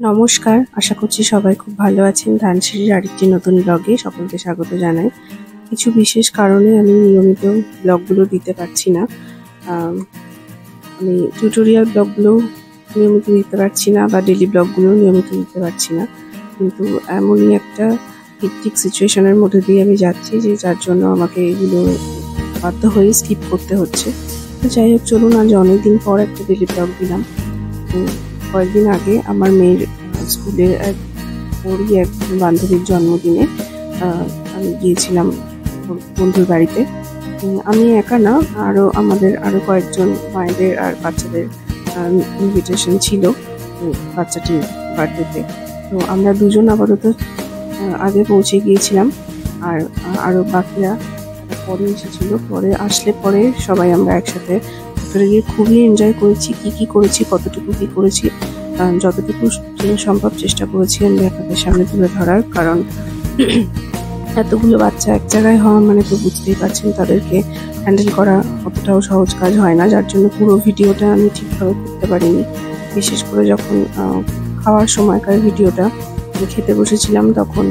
নমস্কার, আশা করছি সবাই খুব ভালো আছেন। ধানসিঁড়ির আরেকটি নতুন ব্লগে সকলকে স্বাগত জানাই। কিছু বিশেষ কারণে আমি নিয়মিত ব্লগগুলো দিতে পারছি না। আমি টিউটোরিয়াল ব্লগগুলো নিয়মিত দিতে পারছি না বা ডেলি ব্লগগুলো নিয়মিত দিতে পারছি না, কিন্তু এমনই একটা হেক্টিক সিচুয়েশনের মধ্যে দিয়ে আমি যাচ্ছি যে যার জন্য আমাকে এগুলো বাধ্য হয়ে স্কিপ করতে হচ্ছে। তো যাই হোক, চলুন আজ অনেকদিন পর একটা ডেলি ব্লগ দিলাম। কয়েকদিন আগে আমার মেয়ের স্কুলের এক বান্ধবীর জন্মদিনে আমি গিয়েছিলাম বন্ধুর বাড়িতে। আমি একা না, আমাদের আরো কয়েকজন মায়েদের আর বাচ্চাদের ইনভিটেশন ছিল বাচ্চাটির বার্থডেতে। তো আমরা দুজন আপাতত আগে পৌঁছে গিয়েছিলাম, আর আরো বাকিরা পরে এসেছিল। পরে সবাই আমরা একসাথে গিয়ে খুবই এনজয় করেছি। কি করেছি, কতটুকু কি করেছি, যতটুকু সম্ভব চেষ্টা করেছি আমি আপনাদের সামনে তুলে ধরার। কারণ এতগুলো বাচ্চা এক জায়গায় হওয়া মানে তো বুঝতেই পারছেন তাদেরকে হ্যান্ডেল করা অতটাও সহজ কাজ হয় না, যার জন্য পুরো ভিডিওটা আমি ঠিকভাবে করতে পারিনি। বিশেষ করে যখন খাওয়ার সময়কার ভিডিওটা খেতে বসেছিলাম, তখন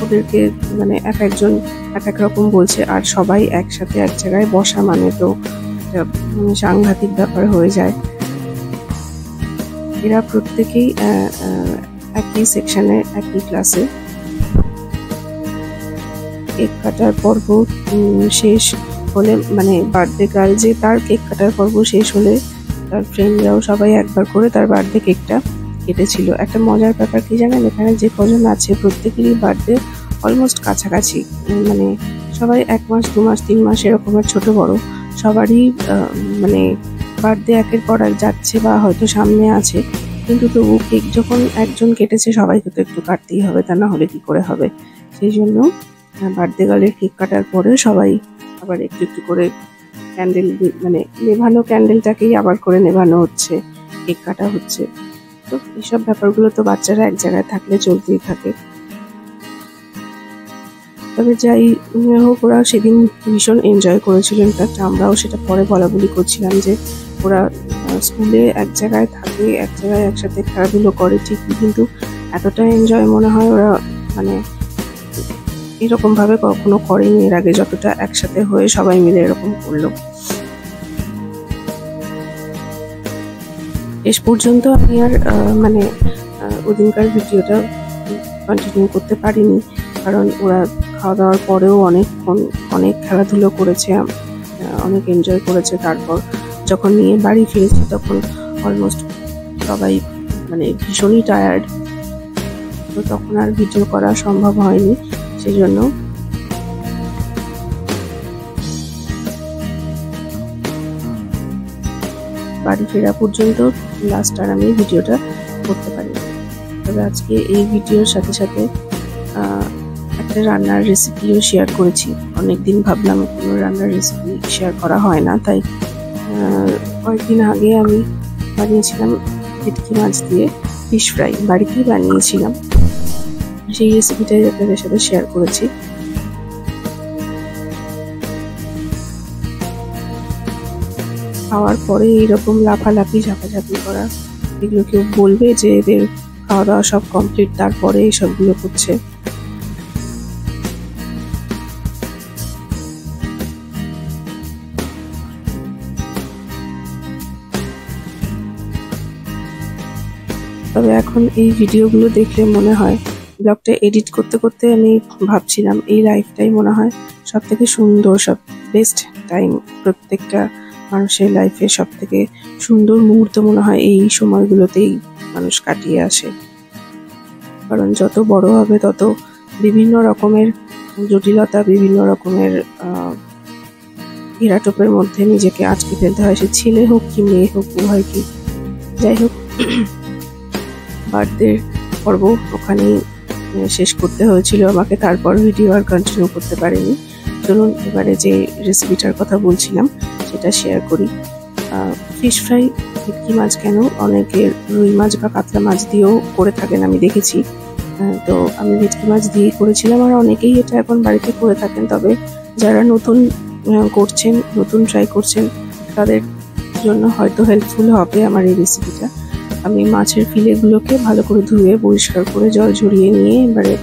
ওদেরকে মানে একজন এক এক রকম বলছে, আর সবাই একসাথে এক জায়গায় বসা মানে তো সাংঘাতিক ব্যাপার হয়ে যায়। এরা প্রত্যেকেই একই সেকশনে, একই ক্লাসে। কেক কাটার পর্ব শেষ হলে, মানে বার্থডে গার্ল যে, তার কেক কাটার পর্ব শেষ হলে তার ফ্রেন্ডরাও সবাই একবার করে তার বার্থডে কেকটা কেটেছিল। একটা মজার ব্যাপার কি জানেন, এখানে যে কজন আছে প্রত্যেকেরই বার্থডে অলমোস্ট কাছাকাছি, মানে সবাই 1 মাস 2 মাস 3 মাস এরকমের ছোট বড় সবারই মানে বার্থডে একের পর এক যাচ্ছে বা হয়তো সামনে আছে, কিন্তু তবু কেক যখন একজন কেটেছে সবাইকে তো একটু কাটতেই হবে, তা না হলে কি করে হবে। সেই জন্য বার্থডে গার্লের কেক কাটার পরে সবাই আবার একটু একটু করে ক্যান্ডেল, মানে নেভানো ক্যান্ডেলটাকেই আবার করে নেভানো হচ্ছে, কেক কাটা হচ্ছে। তো এইসব ব্যাপারগুলো তো বাচ্চারা এক জায়গায় থাকলে চলতেই থাকে। তবে যাই হোক, ওরা সেদিন ভীষণ এনজয় করেছিল। ইনফ্যাক্ট আমরাও সেটা পরে বলাবলি করছিলাম যে ওরা স্কুলে এক জায়গায় থাকে, এক জায়গায় একসাথে খেলাধুলো করে ঠিকই, কিন্তু এতটা এনজয় মনে হয় ওরা মানে এরকম ভাবে কখনো করেনি এর আগে, যতটা একসাথে হয়ে সবাই মিলে এরকম করলো। শেষ পর্যন্ত আমি আর মানে ওদিনকার ভিডিওটা কন্টিনিউ করতে পারিনি, কারণ ওরা খাওয়া দাওয়ার পরেও অনেক খেলাধুলো করেছে, অনেক এনজয় করেছে। তারপর যখন নিয়ে বাড়ি ফিরেছি তখন অলমোস্ট সবাই মানে ভীষণই টায়ার্ড, তো তখন আর ভিডিও করা সম্ভব হয়নি। সেই জন্য বাড়ি ফেরা পর্যন্ত লাস্ট আর আমি ভিডিওটা করতে পারি। তবে আজকে এই ভিডিওর সাথে সাথে একটা রান্নার রেসিপিও শেয়ার করেছি। অনেকদিন ভাবলাম কোনো রান্নার রেসিপি শেয়ার করা হয় না, তাই কয়েকদিন আগে আমি বানিয়েছিলাম ভেটকি মাছ দিয়ে ফিশ ফ্রাই, বাড়িতেই বানিয়েছিলাম। সেই রেসিপিটাই আপনাদের সাথে শেয়ার করেছি। খাওয়ার পরে এইরকম লাফালাফি ঝাপাঝাপি করা, এগুলো কেউ বলবে যে এদের খাওয়া দাওয়া সব কমপ্লিট তারপরে এইসবগুলো করছে? তবে এখন এই ভিডিওগুলো দেখলে মনে হয়, ব্লগটা এডিট করতে করতে আমি ভাবছিলাম এই লাইফটাই মনে হয় সব থেকে সুন্দর, সব বেস্ট টাইম। প্রত্যেকটা মানুষের লাইফে সব থেকে সুন্দর মুহূর্ত মনে হয় এই সময়গুলোতেই মানুষ কাটিয়ে আসে। কারণ যত বড় হবে তত বিভিন্ন রকমের জটিলতা, বিভিন্ন রকমের ঘেরাটোপের মধ্যে নিজেকে আটকে ফেলতে হয়, সে ছেলে হোক কি মেয়ে হোক, উভয় কি। যাই হোক, বার্থডে পর্ব ওখানেই শেষ করতে হয়েছিল আমাকে, তারপর ভিডিও আর কন্টিনিউ করতে পারিনি। চলুন এবারে যে রেসিপিটার কথা বলছিলাম সেটা শেয়ার করি। ফিশ ফ্রাই ভেটকি মাছ কেন, অনেকে রুই মাছ বা কাতলা মাছ দিয়েও করে থাকেন আমি দেখেছি, তো আমি ভেটকি মাছ দিয়েই করেছিলাম। আর অনেকেই এটা এখন বাড়িতে করে থাকেন, তবে যারা নতুন করছেন, নতুন ট্রাই করছেন, তাদের জন্য হয়তো হেল্পফুল হবে আমার এই রেসিপিটা। আমি মাছের ফিলেগুলোকে ভালো করে ধুয়ে পরিষ্কার করে জল ঝরিয়ে নিয়ে এবারে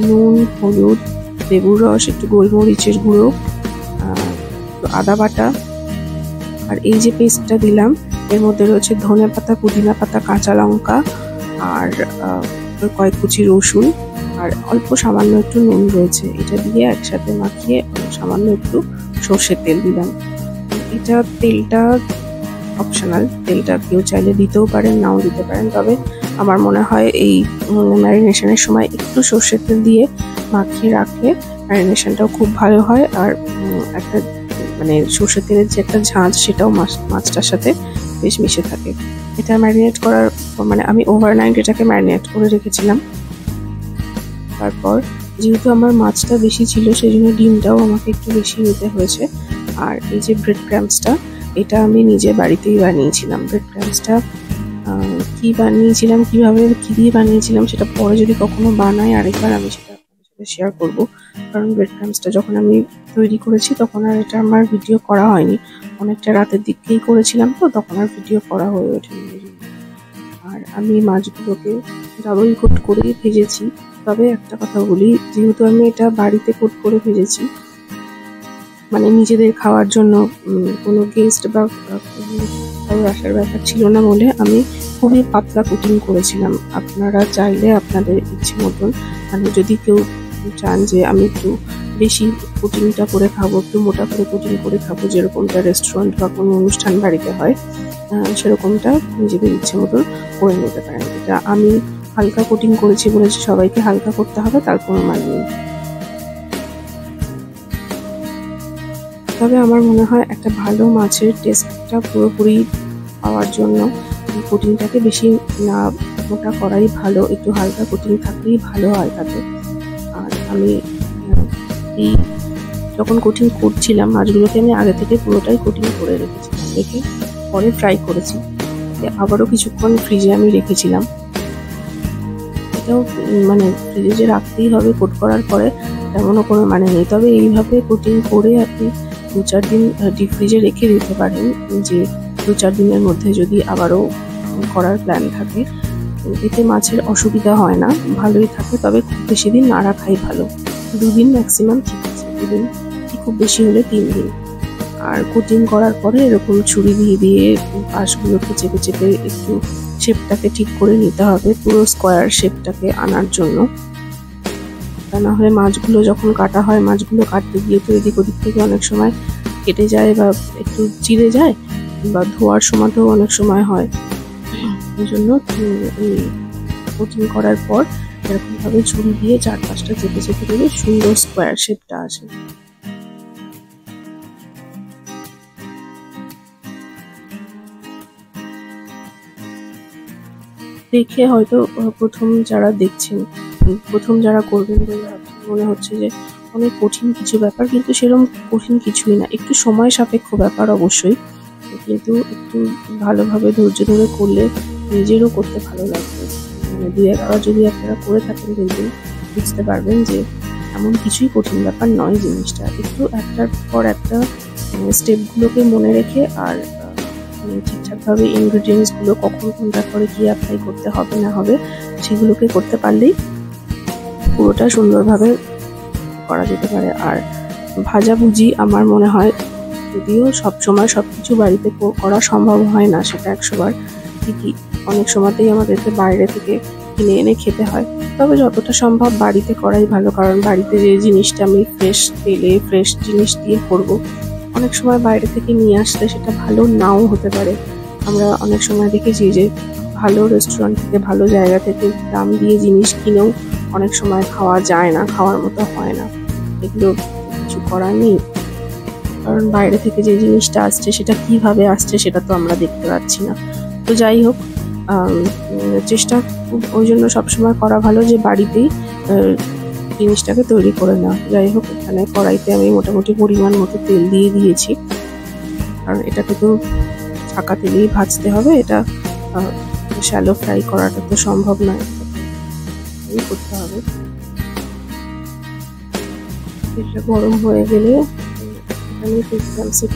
নুন, হলুদ, লেবুর রস, একটু গোলমরিচের গুঁড়ো, আদা বাটা, আর এই যে পেস্টটা দিলাম এর মধ্যে রয়েছে ধনে পাতা, পুদিনা পাতা, কাঁচা লঙ্কা আর কয়েক কুচি রসুন আর অল্প সামান্য একটু নুন রয়েছে। এটা দিয়ে একসাথে মাখিয়ে সামান্য একটু সর্ষের তেল দিলাম। এটা তেলটা অপশনাল, তেলটা কেউ চাইলে দিতেও পারেন, নাও দিতে পারেন, তবে আমার মনে হয় এই ম্যারিনেশনের সময় একটু সর্ষের তেল দিয়ে মাখিয়ে রাখলে ম্যারিনেশনটাও খুব ভালো হয়। আর একটা মানে সর্ষের তেলের যে একটা ঝাঁঝ সেটাও মাছটার সাথে বেশ মিশে থাকে। এটা ম্যারিনেট করার মানে আমি ওভারনাইট এটাকে ম্যারিনেট করে রেখেছিলাম। তারপর যেহেতু আমার মাছটা বেশি ছিল সেই জন্য ডিমটাও আমাকে একটু বেশি নিতে হয়েছে। আর এই যে ব্রেড ক্রাম্বসটা, এটা আমি নিজে বাড়িতেই বানিয়েছিলাম। ব্রেড ক্রাম্বসটা কি বানিয়েছিলাম, কিভাবে কি দিয়ে বানিয়েছিলাম সেটা পরে যদি কখনো বানাই আরেকবার আমি সেটা আপনাদের সাথে শেয়ার করবো। কারণ ব্রেড ক্রাম্বসটা যখন আমি তৈরি করেছি তখন আর এটা আমার ভিডিও করা হয়নি, অনেকটা রাতের দিকেই করেছিলাম তো তখন আর ভিডিও করা হয়ে ওঠেনি। আর আমি মাছগুলোকে ডাবল কোট করে ভেজেছি। তবে একটা কথা বলি, যেহেতু আমি এটা বাড়িতে কোট করে ভেজেছি, মানে নিজেদের খাওয়ার জন্য কোনো গেস্ট বা কারোর আসার ব্যাপার ছিল না বলে আমি খুবই পাতলা কোটিং করেছিলাম। আপনারা চাইলে আপনাদের ইচ্ছে মতন, মানে যদি কেউ চান যে আমি একটু বেশি কোটিংটা করে খাবো, একটু মোটা করে কোটিং করে খাবো, যেরকমটা রেস্টুরেন্ট বা কোনো অনুষ্ঠান বাড়িতে হয়, সেরকমটা নিজেদের ইচ্ছে মতন করে নিতে পারেন। এটা আমি হালকা কোটিং করেছি বলেছি সবাইকে হালকা করতে হবে তার কোনো মানে নেই। তবে আমার মনে হয় একটা ভালো মাছের টেস্টটা পুরোপুরি পাওয়ার জন্য কোটিংটাকে বেশি না মোটা করাই ভালো, একটু হালকা কোটিং থাকলেই ভালো হয় তাতে। আর আমি এই যখন কোটিং করছিলাম মাছগুলোকে আমি আগে থেকে পুরোটাই কোটিং করে রেখেছিলাম, রেখে পরে ফ্রাই করেছি। আবারও কিছুক্ষণ ফ্রিজে আমি রেখেছিলাম। এটাও মানে ফ্রিজে যে রাখতেই হবে কোট করার পরে তেমনও কোনো মানে নেই, তবে এইভাবে কোটিং করে আপনি 2-4 দিন ডিপ ফ্রিজে রেখে দিতে পারেন, যে 2-4 দিনের মধ্যে যদি আবারও করার প্ল্যান থাকে। এতে মাছের অসুবিধা হয় না, ভালোই থাকে, তবে খুব বেশি দিন না রাখাই ভালো। 2 দিন ম্যাক্সিমাম ঠিক আছে, 2 দিন খুব বেশি হলে 3 দিন। আর কোটিং করার পরে এরকম ছুরি দিয়ে পাশগুলোকে চেপে চেপে একটু শেপটাকে ঠিক করে নিতে হবে, পুরো স্কোয়ার শেপটাকে আনার জন্য। তা না হলে মাছগুলো যখন কাটা হয়, মাছগুলো কাটতে গিয়ে তো এদিক ওদিক থেকে অনেক সময় কেটে যায় বা একটু চিড়ে যায়, বা ধোয়ার সময়তেও অনেক সময় হয়। এই জন্য কোটিং করার পর এরকমভাবে ছুরি দিয়ে 4-5টা চেপে চেপে দিলে সুন্দর স্কোয়ার শেপটা আসে। দেখে হয়তো প্রথম যারা দেখছেন, প্রথম যারা করবেন বলে মনে হচ্ছে যে অনেক কঠিন কিছু ব্যাপার, কিন্তু সেরকম কঠিন কিছুই না, একটু সময় সাপেক্ষ ব্যাপার অবশ্যই, কিন্তু একটু ভালোভাবে ধৈর্য ধরে করলে নিজেরও করতে ভালো লাগবে। মানে 2-1বার যদি আপনারা করে থাকেন কিন্তু বুঝতে পারবেন যে এমন কিছুই কঠিন ব্যাপার নয় জিনিসটা। একটু একটার পর একটা স্টেপগুলোকে মনে রেখে আর ঠিকঠাকভাবে ইনগ্রিডিয়েন্টসগুলো কখন কোনটা করে কি অ্যাপ্লাই করতে হবে না হবে সেগুলোকে করতে পারলেই পুরোটা সুন্দরভাবে করা যেতে পারে। আর ভাজাভুজি আমার মনে হয়, যদিও সবসময় সবকিছু বাড়িতে করা সম্ভব হয় না, সেটা 100বার ঠিকই, অনেক সময়তেই আমাদেরকে বাইরে থেকে কিনে এনে খেতে হয়, তবে যতটা সম্ভব বাড়িতে করাই ভালো। কারণ বাড়িতে যে জিনিসটা আমি ফ্রেশ তেলে ফ্রেশ জিনিস দিয়ে করবো, অনেক সময় বাইরে থেকে নিয়ে আসলে সেটা ভালো নাও হতে পারে। আমরা অনেক সময় দেখেছি যে ভালো রেস্টুরেন্ট থেকে ভালো জায়গা থেকে দাম দিয়ে জিনিস কিনেও অনেক সময় খাওয়া যায় না, খাওয়ার মতো হয় না। এগুলো কিছু করার নেই, কারণ বাইরে থেকে যে জিনিসটা আসছে সেটা কিভাবে আসছে সেটা তো আমরা দেখতে পাচ্ছি না। তো যাই হোক, চেষ্টা ওই জন্য সবসময় করা ভালো যে বাড়িতেই জিনিসটাকে তৈরি করে নেওয়া। যাই হোক, এখানে কড়াইতে আমি মোটামুটি পরিমাণ মতো তেল দিয়ে দিয়েছি, কারণ এটাকে তো ছাকা তেলেই ভাজতে হবে, এটা শ্যালো ফ্রাই করাটা তো সম্ভব নয়, করতে হবে। তেলটা গরম হয়ে গেলে এখানে ফিশ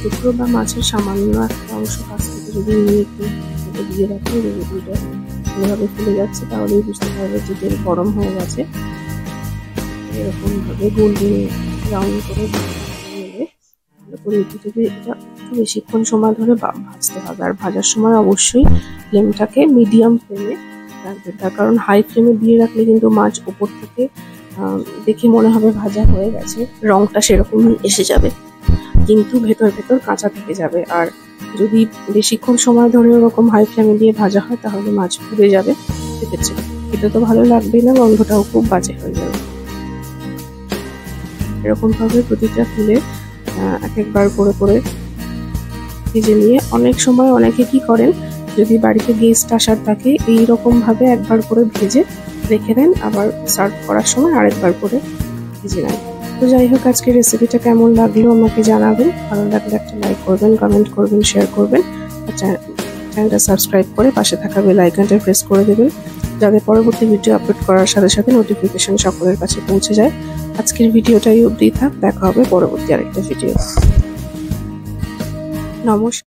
টুকরো বা মাছের সামান্য একটা অংশ কাছ থেকে যদি নিয়ে একটু দিয়ে রাখলে রুটিটা ভালোভাবে ফুলে যাচ্ছে, তাহলেই বুঝতে পারবে যে তেল গরম হয়ে গেছে। এরকম ভাবে গোল্ডেন ব্রাউন করে নিলে রুটিটাকে এটা একটু বেশিক্ষণ সময় ধরে ভাজতে হবে। আর ভাজার সময় অবশ্যই ফ্লেমটাকে মিডিয়াম ফ্লেমে রাখবেন, তার কারণ হাই ফ্লেমে দিয়ে রাখলে কিন্তু মাছ ওপর থেকে দেখে মনে হবে ভাজা হয়ে গেছে, রংটা সেরকমই এসে যাবে, কিন্তু ভেতর ভেতর কাঁচা থেকে যাবে। আর যদি বেশিক্ষণ সময় ধরে ওরকম হাই ফ্লেমে দিয়ে ভাজা হয় তাহলে মাছ পুড়ে যাবে সেক্ষেত্রে, এটা তো ভালো লাগবে না, গন্ধটাও খুব বাজে হয়ে যাবে। এরকম ভাবে প্রতিটা ফুলে এক একবার করে করে ভেজে নিয়ে, অনেক সময় অনেকে কি করেন, যদি বাড়িতে গেস্ট আসার থাকে এইরকম ভাবে একবার করে ভেজে রেখে দেন, আবার সার্ভ করার সময় আরেকবার করে ভেজে নেন। তো যাই হোক, আজকের রেসিপিটা কেমন লাগলো আমাকে জানাবেন। ভালো লাগলে একটা লাইক করবেন, কমেন্ট করবেন, শেয়ার করবেন, আর চ্যানেলটা সাবস্ক্রাইব করে পাশে থাকা বেল আইকনটা প্রেস করে দেবেন, যাতে পরবর্তী ভিডিও আপলোড করার সাথে সাথে নোটিফিকেশন সকলের কাছে পৌঁছে যায়। আজকের ভিডিওটাই অবধি থাক, দেখা হবে পরবর্তী আরেকটা ভিডিও। নমস্কার।